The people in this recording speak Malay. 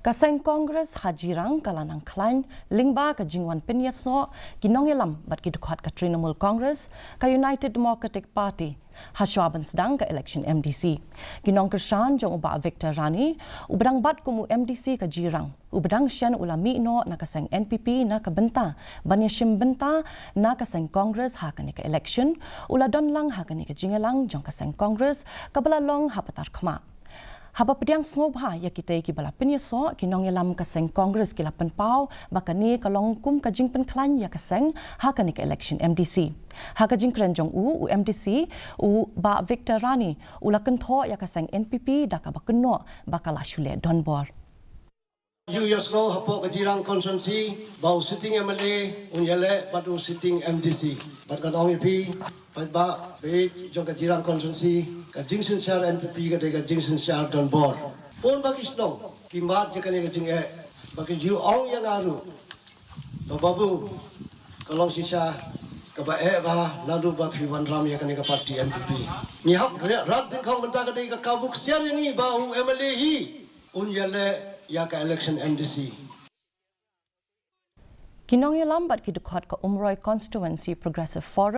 Kaseng Congress hajirang kala Nangkhlaiñ lingba ka Jingpynïasoh kinongelam bat ki Dkhot ka Trinamool Congress ka United Democratic Party Hashwa sedang ka Ilekshon MDC. Kinong kersan jong uba Victor Rani ubadang bat kumu MDC ka jirang. Ubadang siyan ulami no na kaseng NPP na kabenta banya benta na kaseng Congress ha ka ni ka election uladon lang ha ka ni ka jingelang jong kaseng Congress kabalalong hapatar khama. Haba pediang sngop ha ya kita ki bala Pinyasoh kinong yalam kaseng Congress kila penpau bakani kalong kum ka Jingpynïasoh ya kaseng ha ka ni ka election MDC. Ha ka jingkren jong u MDC u ba Victor Rani ulakan tho ya kaseng NPP daka bakeno bakala shule donbor. You yasno hapo ka jirang constituency bau sitting MLA unyale padu sitting MDC pat ka dong EP pat ba be jong ka jirang constituency ka jingsen share NPP ka de ka jingsen share don board pon bagisno kimat je ka ne ka jing e bagi jiu ong yang aru babu kalong sisa ka ba e ba lalu ba phiwan ram ya ka ne ka party MPP ni hap rat din khong benta ka de ka kabuk siar ni bau MLA hi unyale ya ka election MDC. Kinong yalam bat ki Dkhot ka Umroi constituency Progressive Forum